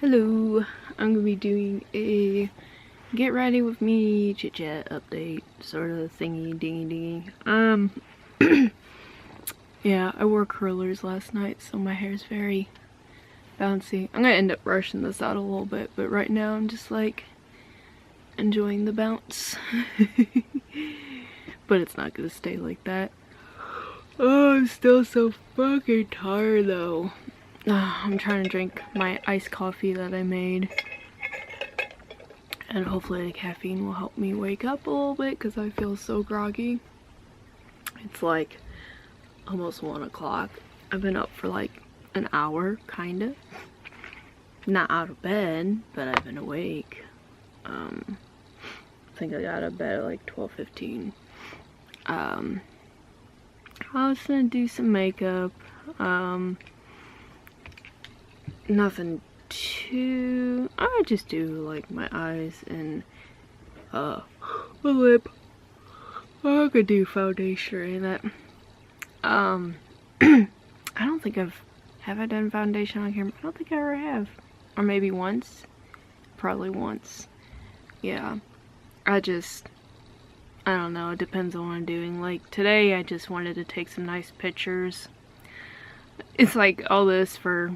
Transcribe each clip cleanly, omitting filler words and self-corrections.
Hello, I'm gonna be doing a get ready with me chit chat update sort of thingy dingy dingy. Yeah, I wore curlers last night, so my hair's very bouncy. I'm gonna end up brushing this out a little bit, but right now I'm just like enjoying the bounce. But it's not gonna stay like that. Oh, I'm still so fucking tired though. I'm trying to drink my iced coffee that I made, and hopefully the caffeine will help me wake up a little bit because I feel so groggy. It's like almost 1 o'clock. I've been up for like an hour, kind of. Not out of bed, but I've been awake. I think I got out of bed at like 12:15. I was gonna do some makeup. Nothing too. I would just do like my eyes and my lip. I could do foundation or any of that. I don't think have I done foundation on camera? I don't think I ever have. Or maybe once. Probably once. Yeah. I don't know, it depends on what I'm doing. Like today I just wanted to take some nice pictures. It's like all this for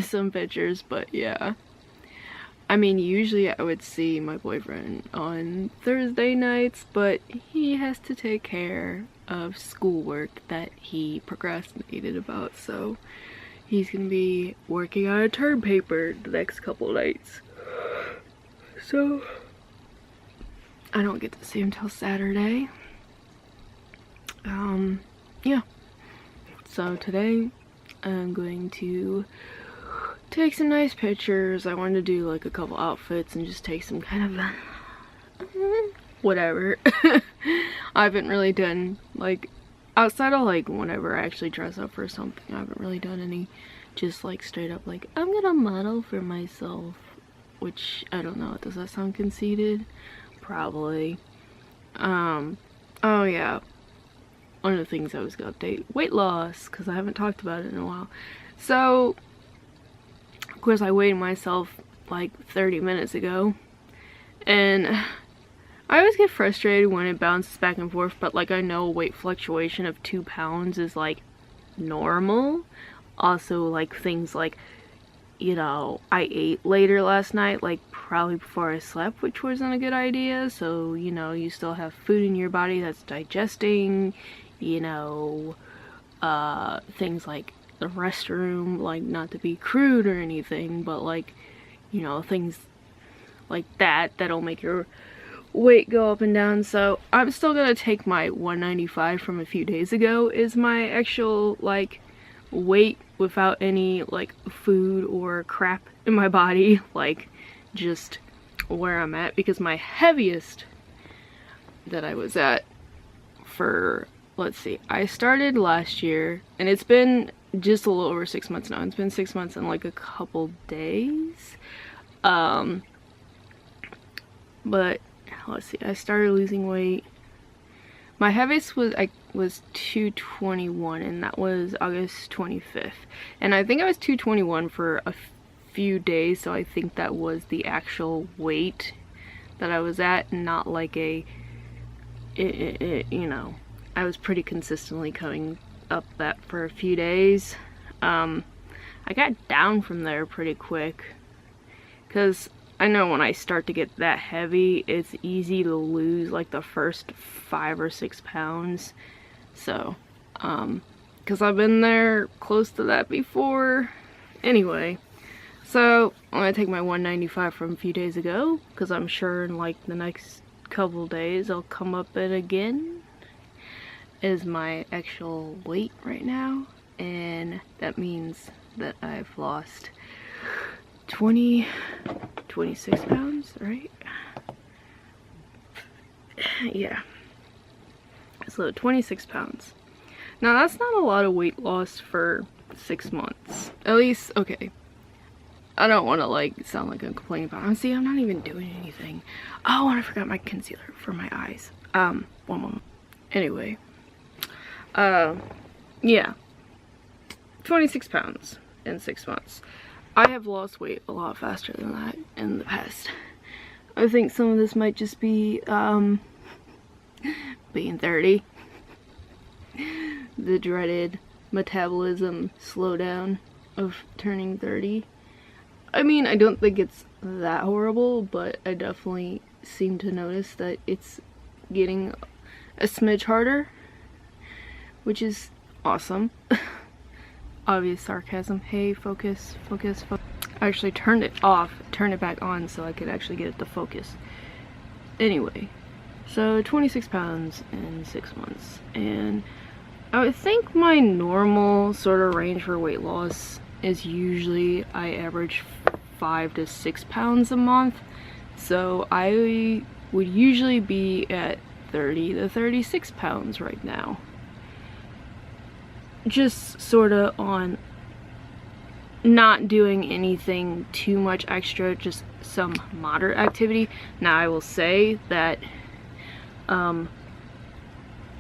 some pictures, but yeah. I mean, usually I would see my boyfriend on Thursday nights, but he has to take care of schoolwork that he procrastinated about, so he's gonna be working on a term paper the next couple nights. So I don't get to see him till Saturday. Yeah. So today I'm going to take some nice pictures. I wanted to do like a couple outfits and just take some kind of whatever. I haven't really done like outside of like whenever I actually dress up for something. I haven't really done any just like straight up like I'm gonna model for myself, which I don't know. Does that sound conceited? Probably. Oh yeah. One of the things I was gonna update, weight loss, because I haven't talked about it in a while. So of course I weighed myself like 30 minutes ago, and I always get frustrated when it bounces back and forth, but like I know a weight fluctuation of 2 pounds is like normal. Also like things like, you know, I ate later last night, like probably before I slept, which wasn't a good idea. So, you know, you still have food in your body that's digesting, you know, things like the restroom, like not to be crude or anything, but like, you know, things like that that'll make your weight go up and down. So I'm still gonna take my 195 from a few days ago is my actual like weight without any like food or crap in my body, like just where I'm at, because my heaviest that I was at for, let's see, I started last year and it's been just a little over 6 months now. It's been 6 months and like a couple days. But let's see, I started losing weight. My heaviest was 221, and that was August 25th. And I think I was 221 for a few days, so I think that was the actual weight that I was at, not like a, you know, I was pretty consistently coming up that for a few days. I got down from there pretty quick, because I know when I start to get that heavy, it's easy to lose like the first 5 or 6 pounds. So, because I've been there close to that before. Anyway, so I'm gonna take my 195 from a few days ago, because I'm sure in like the next couple days I'll come up it again, is my actual weight right now. And that means that I've lost 26 pounds, right? Yeah. So 26 pounds. Now that's not a lot of weight loss for 6 months. At least, okay. I don't want to like sound like I'm complaining about it. See, I'm not even doing anything. Oh, and I forgot my concealer for my eyes. One moment. Anyway. Yeah. 26 pounds in 6 months. I have lost weight a lot faster than that in the past. I think some of this might just be being 30. The dreaded metabolism slowdown of turning 30. I mean, I don't think it's that horrible, but I definitely seem to notice that it's getting a smidge harder, which is awesome. Obvious sarcasm. Hey, focus, focus, focus. I actually turned it off, turned it back on so I could actually get it to focus. Anyway, so 26 pounds in 6 months, and I would think my normal sort of range for weight loss is usually I average 5 to 6 pounds a month, so I would usually be at 30 to 36 pounds right now. Just sort of on not doing anything too much extra, just some moderate activity. Now I will say that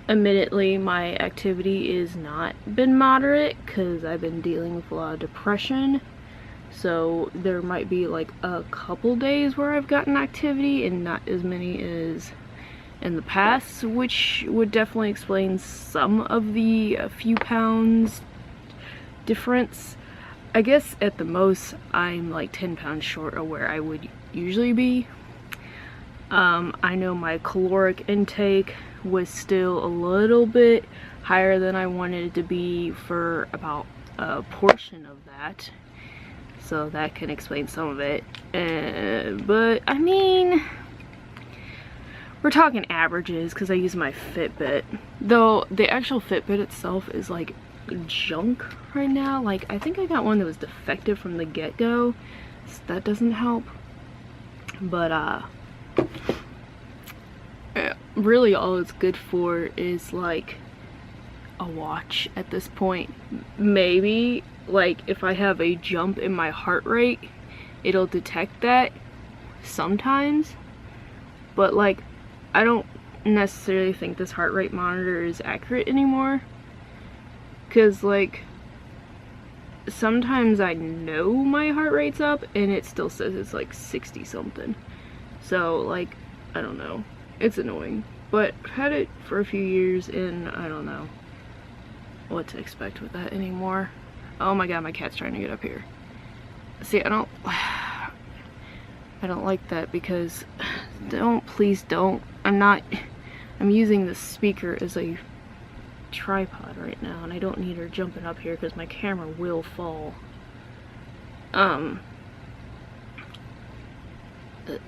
admittedly my activity is not been moderate because I've been dealing with a lot of depression, so there might be like a couple days where I've gotten activity and not as many as in the past, which would definitely explain some of the few pounds difference. I guess at the most I'm like 10 pounds short of where I would usually be. I know my caloric intake was still a little bit higher than I wanted it to be for about a portion of that, so that can explain some of it. But I mean, we're talking averages because I use my Fitbit, though the actual Fitbit itself is like junk right now. Like, I think I got one that was defective from the get-go, so that doesn't help. But really all it's good for is like a watch at this point. Maybe like if I have a jump in my heart rate, it'll detect that sometimes, but like I don't necessarily think this heart rate monitor is accurate anymore, because like sometimes I know my heart rate's up and it still says it's like 60 something. So like, I don't know, it's annoying, but I've had it for a few years and I don't know what to expect with that anymore. Oh my god, my cat's trying to get up here. See, I don't like that, because please don't. I'm using the speaker as a tripod right now, and I don't need her jumping up here because my camera will fall.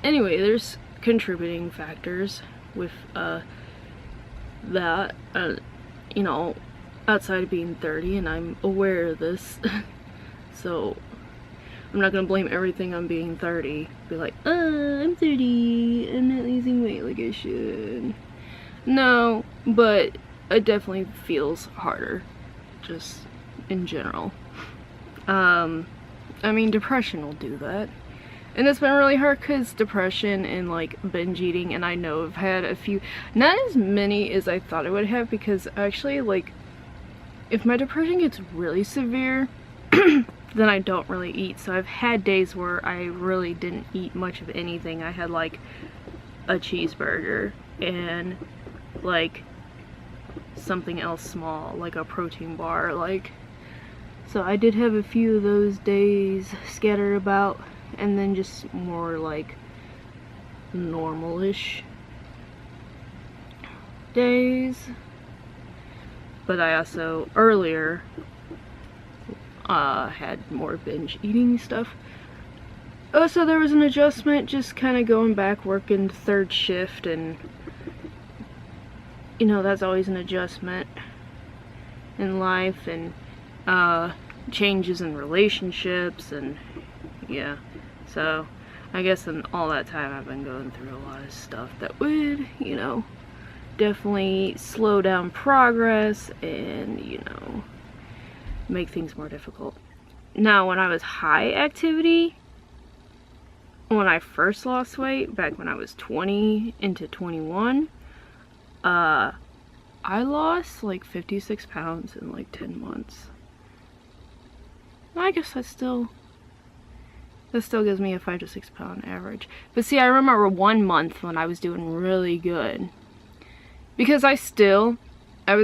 Anyway, there's contributing factors with that, you know, outside of being 30, and I'm aware of this. So I'm not gonna blame everything on being 30. Be like, I'm 30, I'm not losing weight like I should. No, but it definitely feels harder, just in general. I mean, depression will do that. And it's been really hard because depression and like binge eating, and I know I've had a few, not as many as I thought I would have, because actually like if my depression gets really severe, then I don't really eat. So I've had days where I really didn't eat much of anything. I had like a cheeseburger and like something else small, like a protein bar, like, so I did have a few of those days scattered about, and then just more like normal-ish days. But I also earlier had more binge eating stuff. So there was an adjustment, just kind of going back working third shift, and you know, that's always an adjustment in life, and changes in relationships, and yeah. So I guess in all that time I've been going through a lot of stuff that would, you know, definitely slow down progress and, you know, make things more difficult. Now, when I was high activity, when I first lost weight, back when I was 20 into 21, I lost like 56 pounds in like 10 months. I guess that's still This still gives me a 5 to 6 pound average. But see, I remember 1 month when I was doing really good. Because I was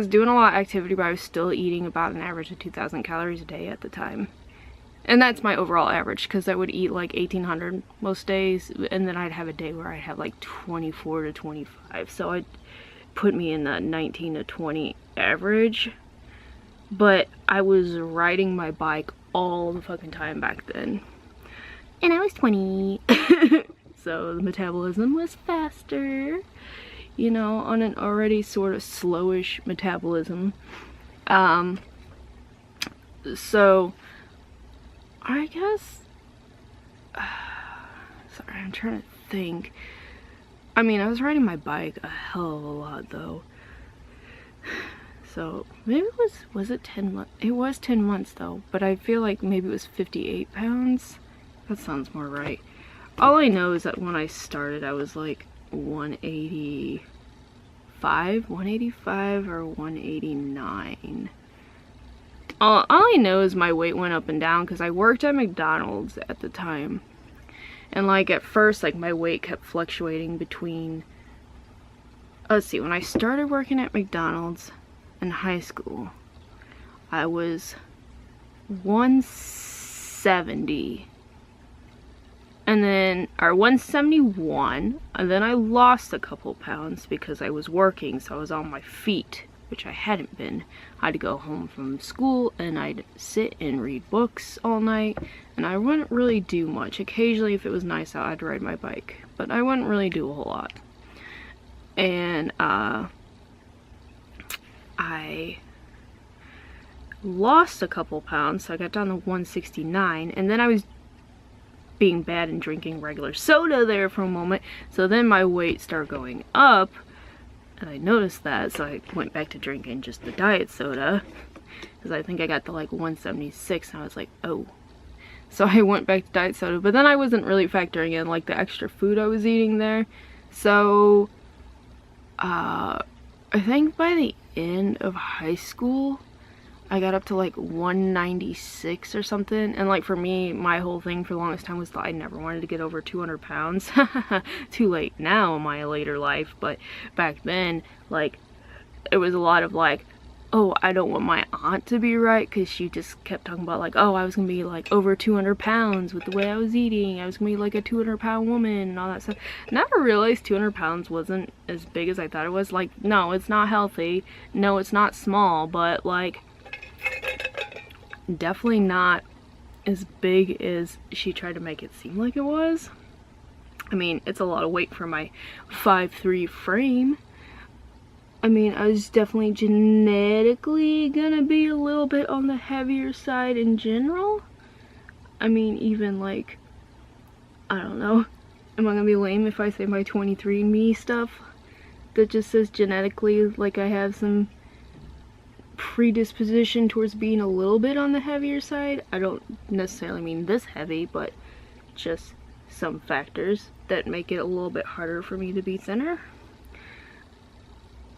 doing a lot of activity, but I was still eating about an average of 2,000 calories a day at the time. And that's my overall average, because I would eat like 1,800 most days, and then I'd have a day where I'd have like 24 to 25. So I'd put me in the 19 to 20 average. But I was riding my bike all the fucking time back then. And I was 20. So the metabolism was faster, you know, on an already sort of slowish metabolism. So I guess, sorry, I'm trying to think. I mean, I was riding my bike a hell of a lot though. So maybe was it 10 months? It was 10 months though, but I feel like maybe it was 58 pounds. That sounds more right. All I know is that when I started, I was like 185 or 189. All I know is my weight went up and down because I worked at McDonald's at the time. And like at first, like my weight kept fluctuating between, let's see, when I started working at McDonald's in high school, I was 170. And then, or 171, and then I lost a couple pounds because I was working, so I was on my feet, which I hadn't been. I had to go home from school and I'd sit and read books all night, and I wouldn't really do much. Occasionally, if it was nice out, I'd ride my bike, but I wouldn't really do a whole lot. And I lost a couple pounds, so I got down to 169, and then I was being bad and drinking regular soda there for a moment, so then my weight started going up, and I noticed that, so I went back to drinking just the diet soda, because I think I got to like 176, and I was like, oh. So I went back to diet soda, but then I wasn't really factoring in like the extra food I was eating there. So I think by the end of high school, I got up to like 196 or something. And like for me, my whole thing for the longest time was that I never wanted to get over 200 pounds. Too late now in my later life, but back then, like, it was a lot of like, oh, I don't want my aunt to be right, because she just kept talking about like, oh, I was gonna be like over 200 pounds with the way I was eating. I was gonna be like a 200-pound woman and all that stuff. Never realized 200 pounds wasn't as big as I thought it was. Like, no, it's not healthy. No, it's not small, but like, definitely not as big as she tried to make it seem like it was. I mean, it's a lot of weight for my 5'3" frame. I mean, I was definitely genetically gonna be a little bit on the heavier side in general. I mean, even like, I don't know, am I gonna be lame if I say my 23andMe stuff that just says genetically like I have some predisposition towards being a little bit on the heavier side? I don't necessarily mean this heavy, but just some factors that make it a little bit harder for me to be thinner.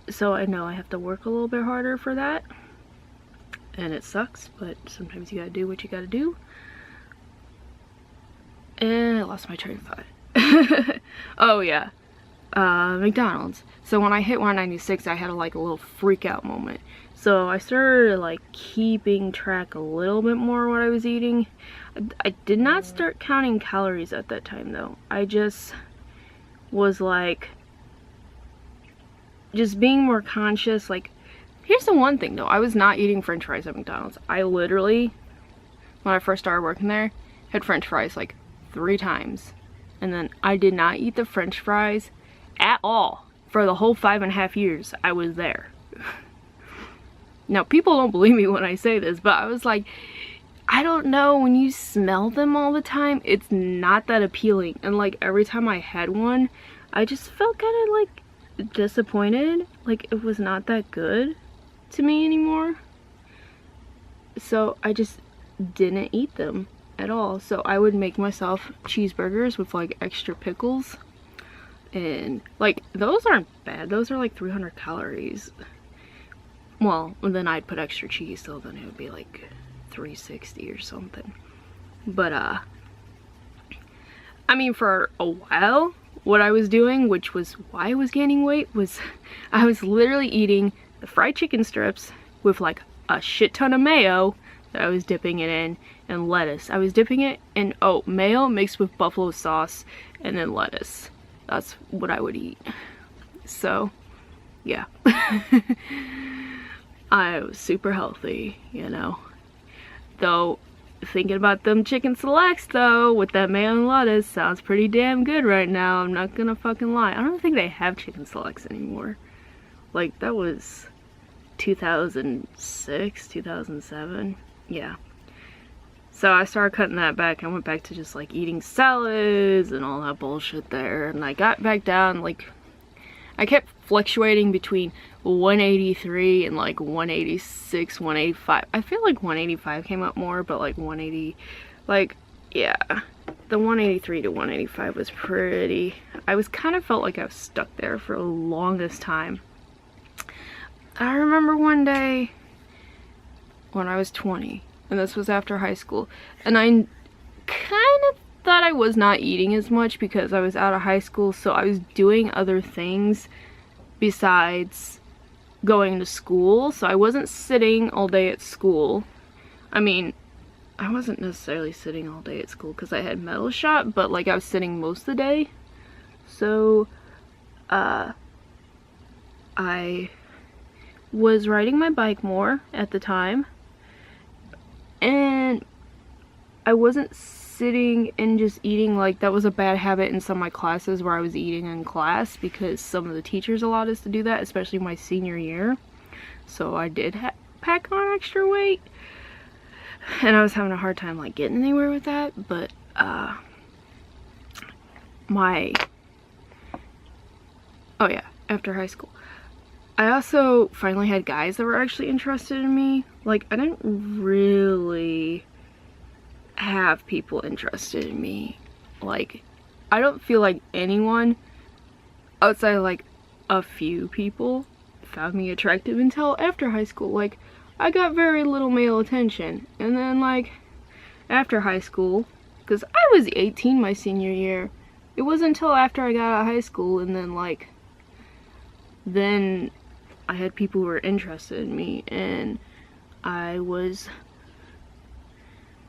So I know I have to work a little bit harder for that, and it sucks, but sometimes you gotta do what you gotta do. And I lost my train of thought. Oh yeah, McDonald's. So when I hit 196, I had a little freak out moment. So I started like keeping track a little bit more what I was eating. I did not start counting calories at that time though. I just was like, just being more conscious. Like, here's the one thing though, I was not eating french fries at McDonald's. I literally, when I first started working there, had french fries like 3 times. And then I did not eat the french fries at all for the whole 5.5 years I was there. Now, people don't believe me when I say this, but I was like, I don't know, when you smell them all the time, it's not that appealing. And like every time I had one, I just felt kind of like disappointed. Like it was not that good to me anymore. So I just didn't eat them at all. So I would make myself cheeseburgers with like extra pickles. And like, those aren't bad. Those are like 300 calories. Well, then I'd put extra cheese, so then it would be like 360 or something. But I mean, for a while, what I was doing, which was why I was gaining weight, was I was literally eating the fried chicken strips with like a shit ton of mayo that I was dipping it in, and lettuce. I was dipping it in, mayo mixed with buffalo sauce and then lettuce. That's what I would eat. So, yeah. I was super healthy, you know. Though, thinking about them chicken selects though, with that mayo and lettuce, sounds pretty damn good right now. I'm not gonna fucking lie. I don't think they have chicken selects anymore. Like, that was 2006, 2007. Yeah. So I started cutting that back. I went back to just like eating salads and all that bullshit there. And I got back down, like, I kept fluctuating between 183 and like 186, 185. I feel like 185 came up more, but like 180, like, yeah. The 183 to 185 was pretty, I was kind of felt like I was stuck there for the longest time. I remember one day when I was 20, and this was after high school, and I kind of thought I was not eating as much because I was out of high school, so I was doing other things besides going to school. So I wasn't sitting all day at school. I mean, I wasn't necessarily sitting all day at school because I had metal shop, but like I was sitting most of the day. So I was riding my bike more at the time, and I wasn't sitting and just eating. Like, that was a bad habit in some of my classes where I was eating in class because some of the teachers allowed us to do that, especially my senior year. So I did pack on extra weight, and I was having a hard time like getting anywhere with that. But after high school, I also finally had guys that were actually interested in me. Like, I didn't really have people interested in me. Like, I don't feel like anyone outside of like a few people found me attractive until after high school. Like, I got very little male attention. And then like after high school, because I was 18 my senior year, it wasn't until after I got out of high school, and then I had people who were interested in me, and I was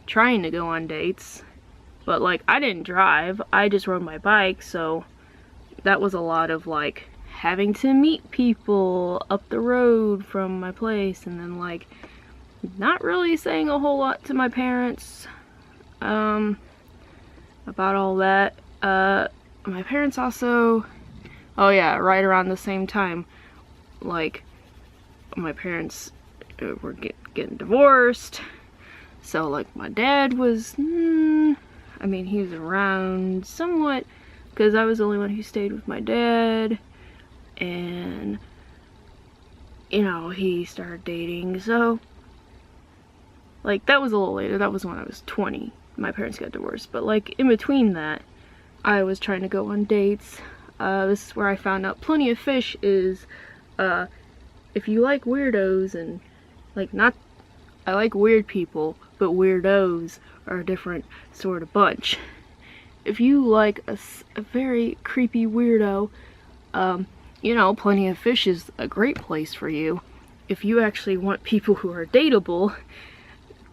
trying to go on dates, but like I didn't drive, I just rode my bike, so that was a lot of like having to meet people up the road from my place, and then like not really saying a whole lot to my parents about all that. My parents also, right around the same time, like, my parents were getting divorced. So like my dad was, I mean, he was around somewhat because I was the only one who stayed with my dad, and you know, he started dating. So like that was a little later. That was when I was 20. My parents got divorced, but like in between that, I was trying to go on dates. This is where I found out Plenty of Fish is, if you like weirdos and like, not, I like weird people, but weirdos are a different sort of bunch. If you like a very creepy weirdo, you know, Plenty of Fish is a great place for you. If you actually want people who are dateable,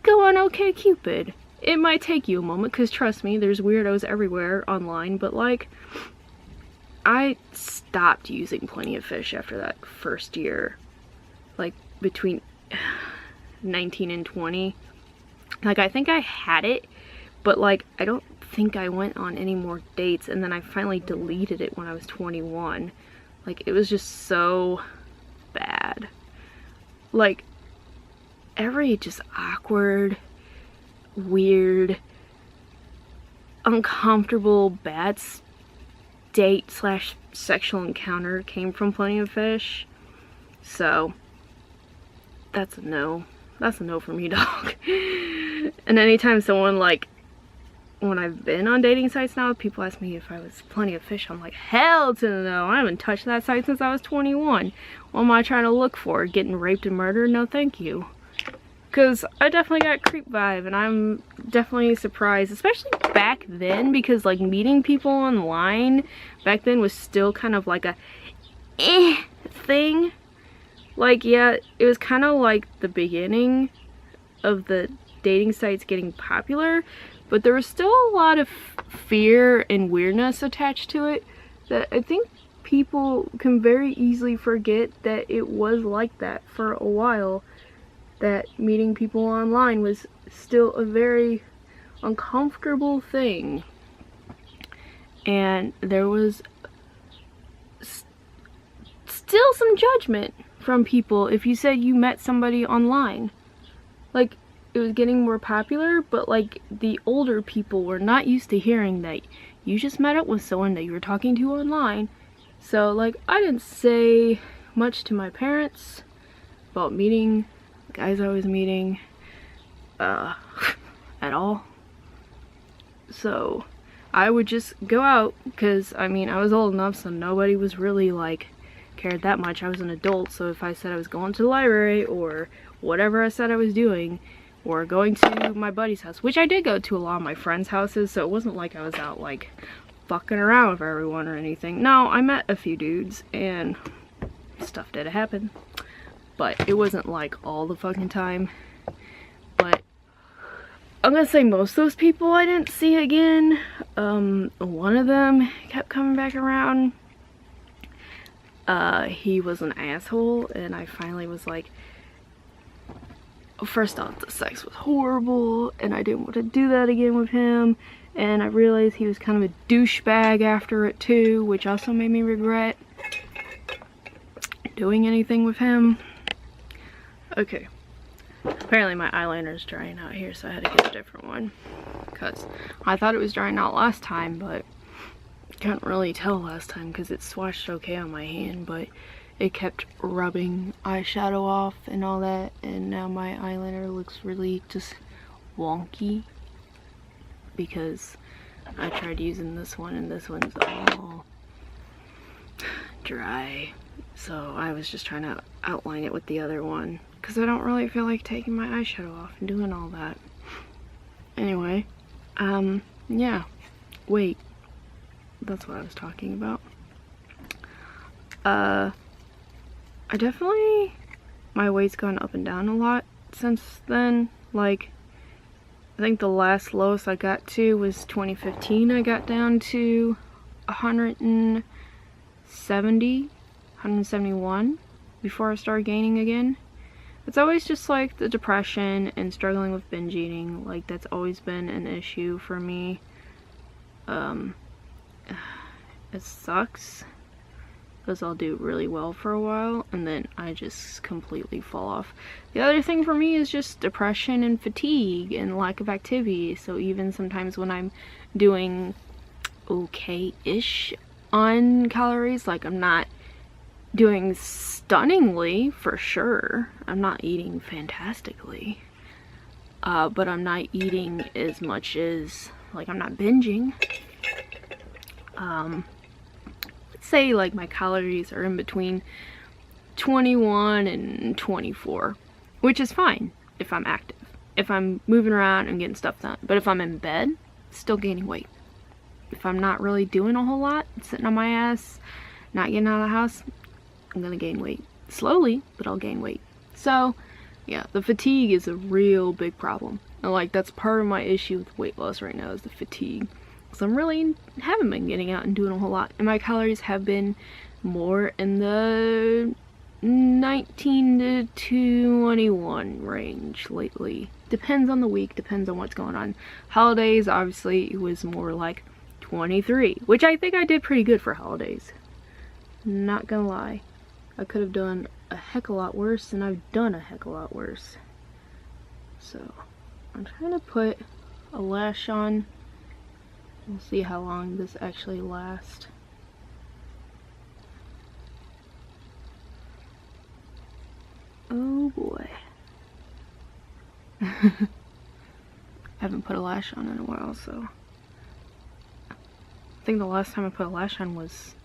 go on OkCupid. It might take you a moment, because trust me, there's weirdos everywhere online, but like, I stopped using Plenty of Fish after that first year. Like, between 19 and 20. Like, I think I had it, but like, I don't think I went on any more dates, and then I finally deleted it when I was 21. Like, it was just so bad. Like, every just awkward, weird, uncomfortable, bad date / sexual encounter came from Plenty of Fish. So that's a no. That's a no for me, dog. And anytime someone, like, when I've been on dating sites now, people ask me if I was Plenty of Fish. I'm like, hell to no. I haven't touched that site since I was 21. What am I trying to look for? Getting raped and murdered? No, thank you. because I definitely got creep vibe, and I'm definitely surprised, especially back then, because like meeting people online back then was still kind of like a thing. Like, yeah, it was kind of like the beginning of the dating sites getting popular, but there was still a lot of fear and weirdness attached to it that I think people can very easily forget that it was like that for a while, that meeting people online was still a very uncomfortable thing, and there was still some judgment from people if you said you met somebody online. Like, it was getting more popular, but like the older people were not used to hearing that you just met up with someone that you were talking to online. So like, I didn't say much to my parents about meeting guys I was meeting at all. So I would just go out, because I mean, I was old enough so nobody was really like cared that much. I was an adult, so if I said I was going to the library or whatever I said I was doing, or going to my buddy's house, which I did go to a lot of my friends' houses, so it wasn't like I was out like fucking around with everyone or anything. No, I met a few dudes and stuff did happen, but it wasn't like all the fucking time. But I'm gonna say most of those people I didn't see again. One of them kept coming back around. He was an asshole, and I finally was like, first off, the sex was horrible and I didn't want to do that again with him, and I realized he was kind of a douchebag after it too, which also made me regret doing anything with him. Okay, apparently my eyeliner is drying out here, so I had to get a different one, because I thought it was drying out last time, but couldn't really tell last time because it swatched okay on my hand, but it kept rubbing eyeshadow off and all that, and now my eyeliner looks really just wonky because I tried using this one and this one's all dry, so I was just trying to outline it with the other one because I don't really feel like taking my eyeshadow off and doing all that. Anyway, yeah, wait, that's what I was talking about. I definitely, my weight's gone up and down a lot since then. Like, I think the last lowest I got to was 2015. I got down to 171 before I started gaining again. It's always just like the depression and struggling with binge eating. Like, that's always been an issue for me. It sucks because I'll do really well for a while and then I just completely fall off. The other thing for me is just depression and fatigue and lack of activity. So even sometimes when I'm doing okay-ish on calories, like I'm not doing stunningly for sure, I'm not eating fantastically, but I'm not eating as much as, like, I'm not binging. Say like my calories are in between 21 and 24, which is fine if I'm active, if I'm moving around and getting stuff done. But if I'm in bed, still gaining weight. If I'm not really doing a whole lot, sitting on my ass, not getting out of the house, I'm gonna gain weight. Slowly, but I'll gain weight. So yeah, the fatigue is a real big problem, and like that's part of my issue with weight loss right now, is the fatigue. So I'm really haven't been getting out and doing a whole lot, and my calories have been more in the 19 to 21 range lately. Depends on the week, depends on what's going on. Holidays, obviously, it was more like 23, which I think I did pretty good for holidays. Not gonna lie, I could have done a heck of a lot worse, and I've done a heck of a lot worse. So I'm trying to put a lash on. We'll see how long this actually lasts. Oh boy. I haven't put a lash on in a while, so I think the last time I put a lash on was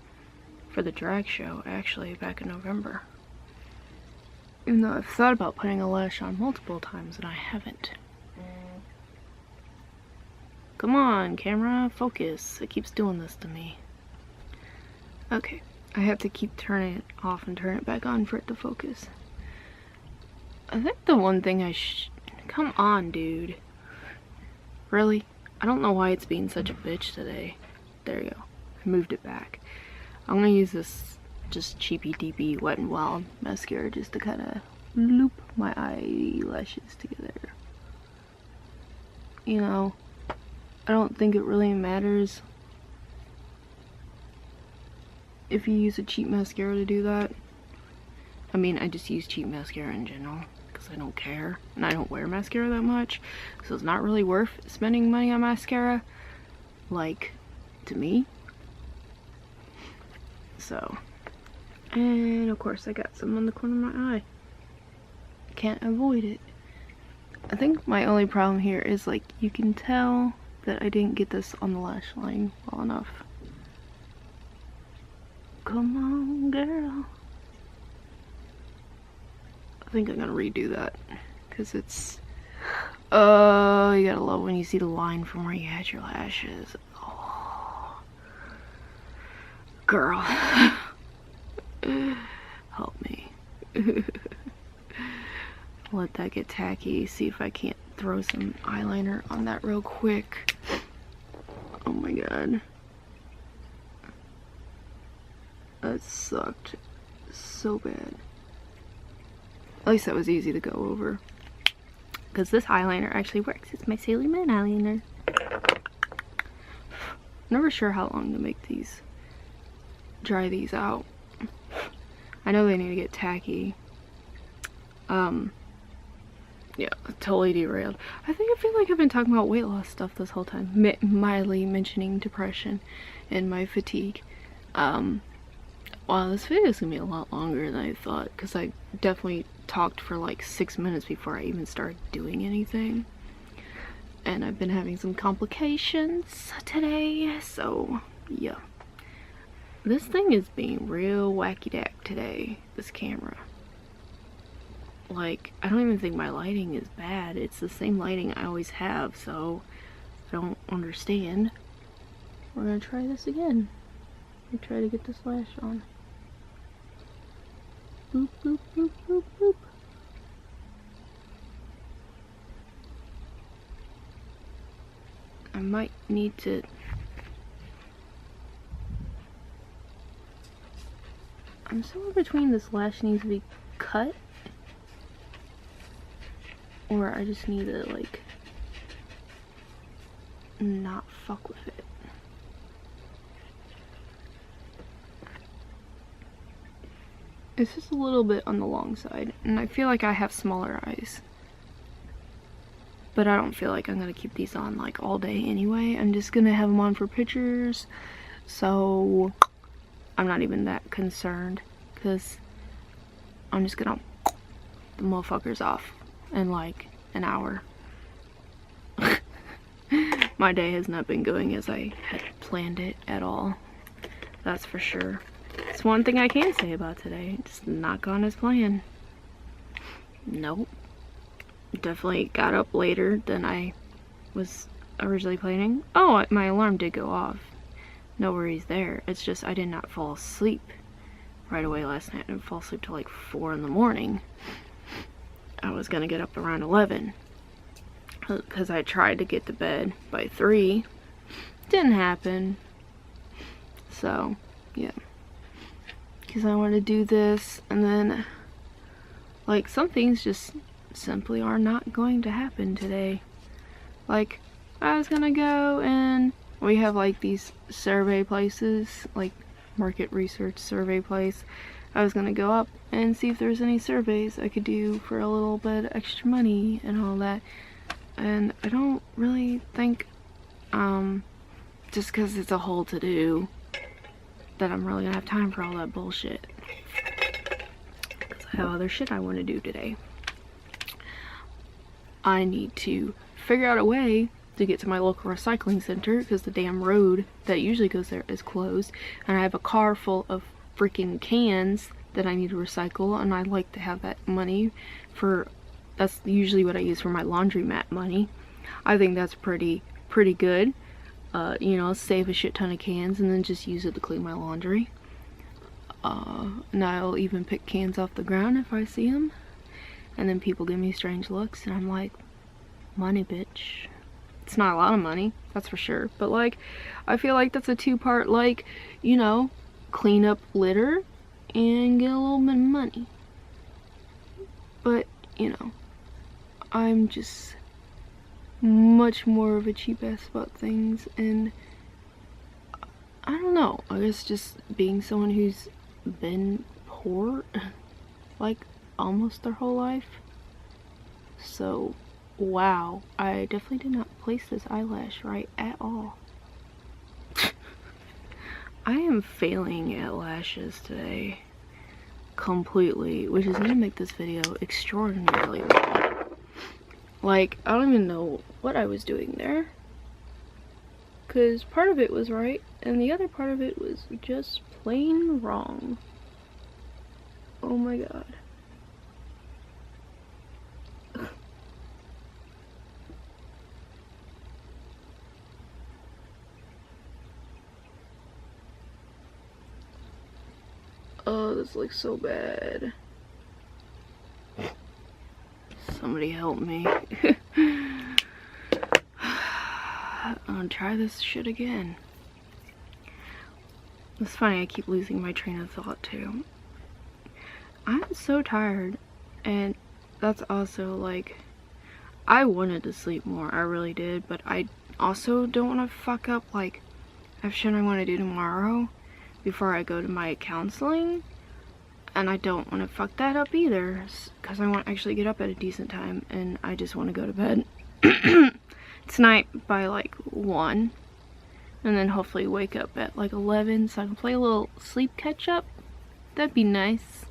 for the drag show, actually, back in November. Even though I've thought about putting a lash on multiple times and I haven't. Come on, camera, focus. It keeps doing this to me. Okay, I have to keep turning it off and turn it back on for it to focus. I think the one thing come on, dude. Really? I don't know why it's being such a bitch today. There you go. I moved it back. I'm gonna use this just cheapy deepy Wet n Wild mascara just to kind of loop my eyelashes together. You know, I don't think it really matters if you use a cheap mascara to do that. I mean, I just use cheap mascara in general because I don't care, and I don't wear mascara that much, so it's not really worth spending money on mascara, like, to me. So, and of course I got some on the corner of my eye. Can't avoid it. I think my only problem here is, like, you can tell that I didn't get this on the lash line well enough. Come on, girl. I think I'm gonna redo that because it's you gotta love when you see the line from where you had your lashes. Oh, girl. Help me. Let that get tacky. See if I can't throw some eyeliner on that real quick. Oh my god. That sucked so bad. At least that was easy to go over. Because this eyeliner actually works. It's my Sailor Moon eyeliner. Never sure how long to make these. Dry these out. I know they need to get tacky. Yeah, totally derailed. I feel like I've been talking about weight loss stuff this whole time. Mildly mentioning depression and my fatigue. Wow, this video is gonna be a lot longer than I thought, because I definitely talked for like 6 minutes before I even started doing anything. And I've been having some complications today, so yeah. This thing is being real wacky-dack today, this camera. Like, I don't even think my lighting is bad. It's the same lighting I always have, so I don't understand. We're gonna try this again. Let me try to get this lash on. Boop, boop, boop, boop, boop. I might need to... I'm somewhere between this lash needs to be cut, or I just need to, like, not fuck with it. It's just a little bit on the long side, and I feel like I have smaller eyes. But I don't feel like I'm gonna keep these on like all day anyway. I'm just gonna have them on for pictures, so I'm not even that concerned, because I'm just gonna the motherfuckers off in like an hour. My day has not been going as I had planned it at all. That's for sure. It's one thing I can say about today. It's not gone as planned. Nope. Definitely got up later than I was originally planning. Oh, my alarm did go off. No worries there. It's just I did not fall asleep right away last night. I didn't fall asleep till like 4 in the morning. I was gonna get up around 11 because I tried to get to bed by 3. Didn't happen. So, yeah. Because I want to do this, and then, like, some things just simply are not going to happen today. Like, I was gonna go, and we have like these survey places, like market research survey place. I was gonna go up and see if there's any surveys I could do for a little bit extra money and all that. And I don't really think, just because it's a whole to-do, that I'm really gonna have time for all that bullshit. Because I have other shit I want to do today. I need to figure out a way to get to my local recycling center, because the damn road that usually goes there is closed, and I have a car full of freaking cans that I need to recycle, and I like to have that money for, that's usually what I use for my laundromat money. I think that's pretty good. You know, save a shit ton of cans and then just use it to clean my laundry. And I'll even pick cans off the ground if I see them. And then people give me strange looks and I'm like, money, bitch. It's not a lot of money, that's for sure. But like, I feel like that's a two-part, like, you know, clean up litter and get a little bit of money. But, you know, I'm just much more of a cheap ass about things, and I don't know, I guess just being someone who's been poor like almost their whole life. So wow, I definitely did not place this eyelash right at all. I am failing at lashes today completely, which is gonna make this video extraordinarily long. Like, I don't even know what I was doing there, because part of it was right and the other part of it was just plain wrong. Oh my god. Oh, this looks so bad. Somebody help me. I'll try this shit again. It's funny, I keep losing my train of thought too. I'm so tired, and that's also like, I wanted to sleep more, I really did, but I also don't want to fuck up like I have shit I want to do tomorrow before I go to my counseling, and I don't want to fuck that up either, because I want to actually get up at a decent time, and I just want to go to bed tonight by like 1, and then hopefully wake up at like 11 so I can play a little sleep catch up. That'd be nice.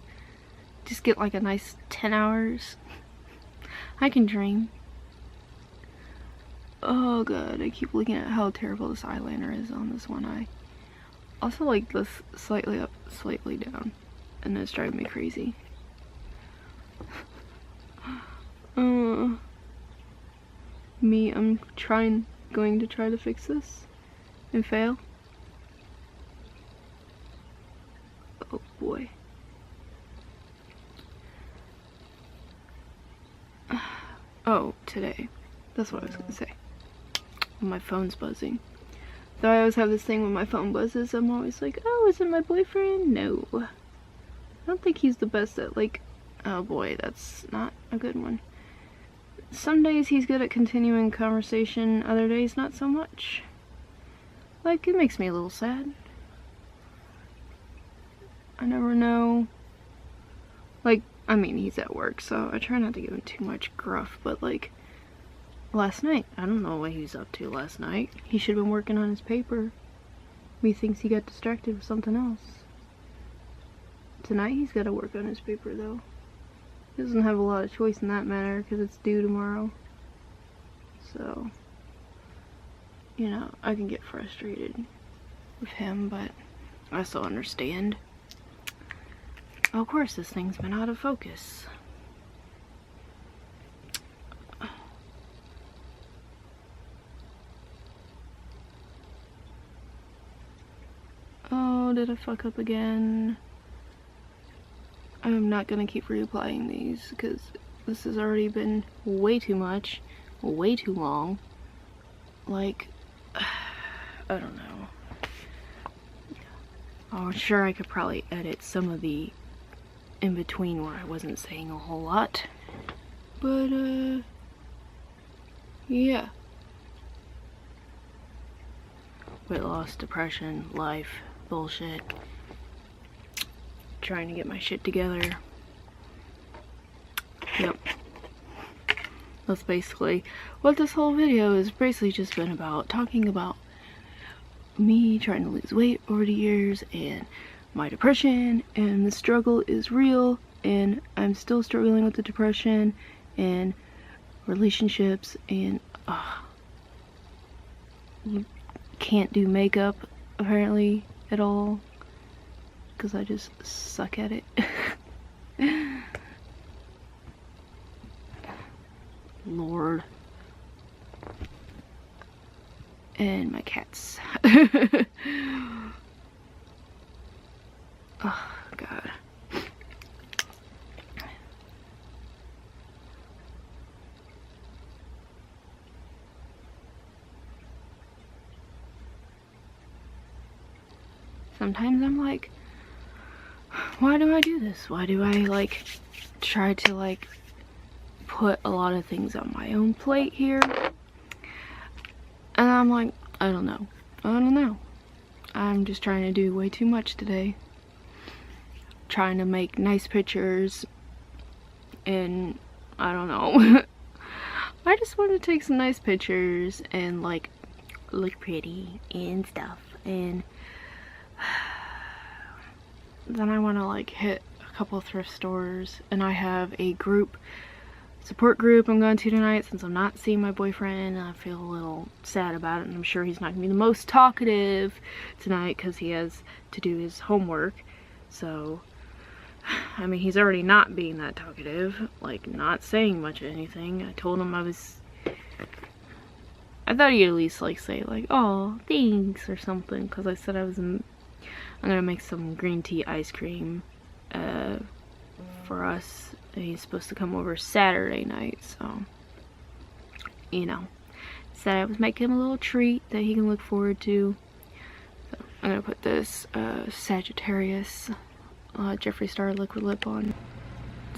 Just get like a nice 10 hours. I can dream. Oh god, I keep looking at how terrible this eyeliner is on this one eye. Also like this slightly up, slightly down, and it's driving me crazy. I'm going to try to fix this and fail. Oh boy. Oh, today. That's what I was gonna say. My phone's buzzing. Though I always have this thing when my phone buzzes, I'm always like, oh, is it my boyfriend? No. I don't think he's the best at, like, oh boy, that's not a good one. Some days he's good at continuing conversation, other days not so much. Like, it makes me a little sad. I never know. Like, I mean, he's at work, so I try not to give him too much gruff, but like, last night, I don't know what he was up to last night. He should have been working on his paper. He thinks he got distracted with something else. Tonight he's got to work on his paper though. He doesn't have a lot of choice in that matter because it's due tomorrow. So, you know, I can get frustrated with him, but I still understand. Of course, this thing's been out of focus. Oh, did I fuck up again? I'm not gonna keep reapplying these because this has already been way too much, way too long. Like, I don't know. I'm sure I could probably edit some of the in between where I wasn't saying a whole lot. But, yeah. Weight loss, depression, life, bullshit. Trying to get my shit together. Yep. That's basically what this whole video has basically just been about. Talking about me trying to lose weight over the years and my depression, and the struggle is real, and I'm still struggling with the depression and relationships, and you can't do makeup apparently at all. because I just suck at it. Lord. And my cats. Oh, God. Sometimes I'm like, why do I do this? Why do I like try to like put a lot of things on my own plate here? And I'm like, I don't know. I'm just trying to do way too much today. Trying to make nice pictures and I don't know. I just want to take some nice pictures and like look pretty and stuff, and then I want to like hit a couple thrift stores, and I have a support group I'm going to tonight since I'm not seeing my boyfriend. I feel a little sad about it, and I'm sure he's not gonna be the most talkative tonight because he has to do his homework. So I mean, he's already not being that talkative, like not saying much of anything. I told him I thought he'd at least like say like, oh, thanks or something, because I said I'm gonna make some green tea ice cream for us. He's supposed to come over Saturday night, so you know, said I was making him a little treat that he can look forward to. So I'm gonna put this Sagittarius Jeffree Star liquid lip on.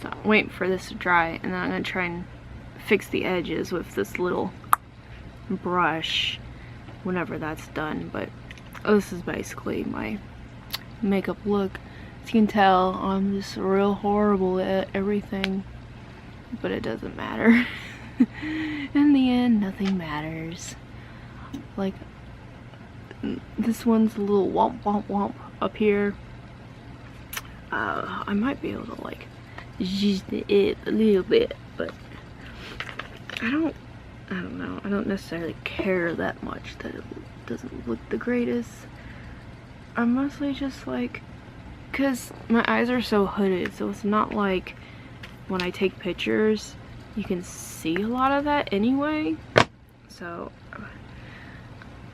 So I'm waiting for this to dry, and then I'm gonna try and fix the edges with this little brush whenever that's done. But this is basically my makeup look. As you can tell, I'm just real horrible at everything, but it doesn't matter. In the end, nothing matters. Like, this one's a little womp womp womp up here. I might be able to like zhuzh it a little bit, but I don't know. I don't necessarily care that much that it doesn't look the greatest. I'm mostly just like, because my eyes are so hooded, so it's not like when I take pictures you can see a lot of that anyway. So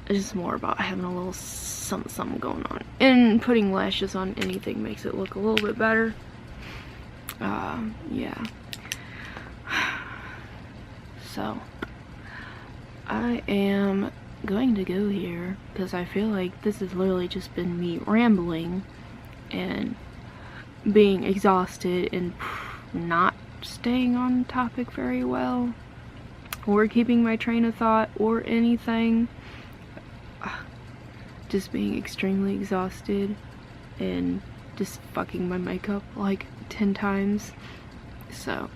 it's just more about having a little something going on, and putting lashes on anything makes it look a little bit better. Yeah. So I am going to go here because I feel like this has literally just been me rambling and being exhausted and not staying on topic very well, or keeping my train of thought or anything. Just being extremely exhausted and just fucking my makeup like 10 times. So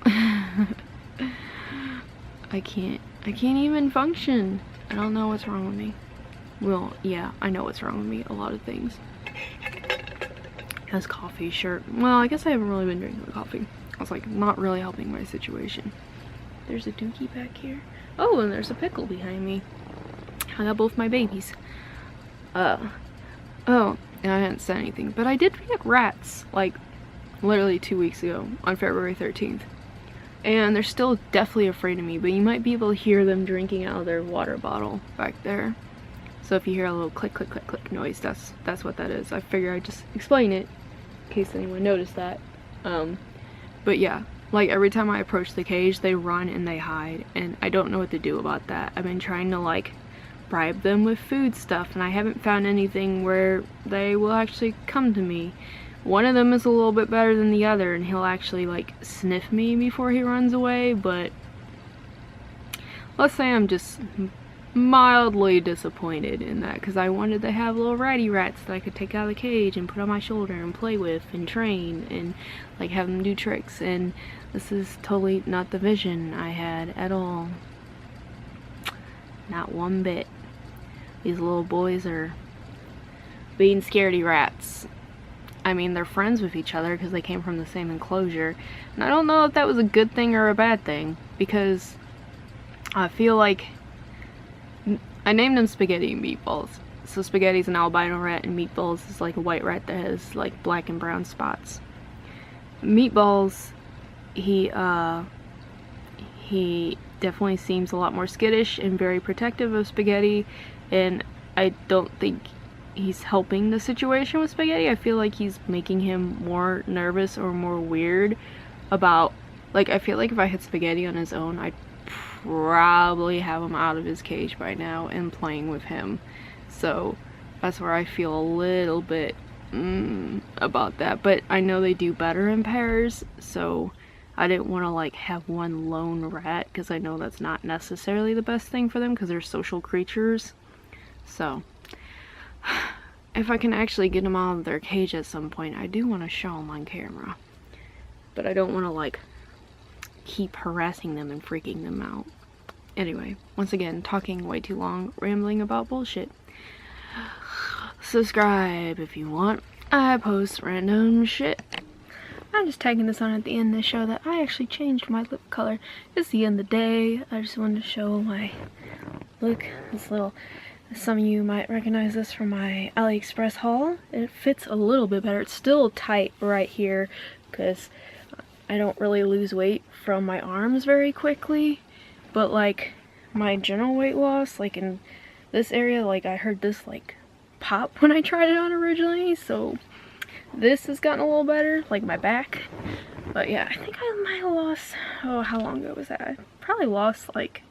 I can't even function. I don't know what's wrong with me. Well, yeah, I know what's wrong with me. A lot of things. Has coffee, sure. Well, I guess I haven't really been drinking the coffee. I was like, not really helping my situation. There's a dookie back here. Oh, and there's a pickle behind me. I got both my babies. Oh, and I hadn't said anything, but I did get rats, like, literally 2 weeks ago, on February 13th. And they're still definitely afraid of me, but you might be able to hear them drinking out of their water bottle back there. So if you hear a little click, click, click, click noise, that's what that is. I figure I'd just explain it, in case anyone noticed that. But yeah, like, every time I approach the cage, they run and they hide, and I don't know what to do about that. I've been trying to, like, bribe them with food stuff, and I haven't found anything where they will actually come to me. One of them is a little bit better than the other, and he'll actually like sniff me before he runs away, but let's say I'm just mildly disappointed in that, because I wanted to have little ratty rats that I could take out of the cage and put on my shoulder and play with and train and like have them do tricks, and this is totally not the vision I had at all. Not one bit. These little boys are being scaredy rats. I mean, they're friends with each other because they came from the same enclosure. And I don't know if that was a good thing or a bad thing, because I feel like I named them spaghetti and meatballs. So Spaghetti's an albino rat and Meatballs is like a white rat that has like black and brown spots. Meatballs, he definitely seems a lot more skittish and very protective of Spaghetti, and I don't think he's helping the situation with Spaghetti. I feel like he's making him more nervous or more weird about, like, I feel like if I had Spaghetti on his own, I'd probably have him out of his cage by now and playing with him. So that's where I feel a little bit about that, but I know they do better in pairs, so I didn't want to like have one lone rat because I know that's not necessarily the best thing for them because they're social creatures. So if I can actually get them out of their cage at some point, I do want to show them on camera, but I don't want to like keep harassing them and freaking them out. Anyway, once again, talking way too long, rambling about bullshit. Subscribe if you want. I post random shit. I'm just tagging this on at the end to show that I actually changed my lip color. It's the end of the day. I just wanted to show my look. This little, some of you might recognize this from my AliExpress haul. It fits a little bit better. It's still tight right here because I don't really lose weight from my arms very quickly, but like my general weight loss, like in this area, like I heard this like pop when I tried it on originally, so this has gotten a little better, like my back. But yeah, I think I might have lost, oh, how long ago was that? I probably lost like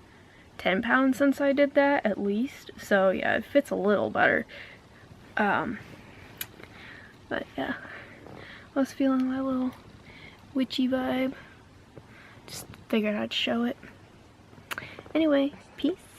10 pounds since I did that at least, so yeah, it fits a little better. But yeah, I was feeling my little witchy vibe. Just figured I'd show it. Anyway, peace.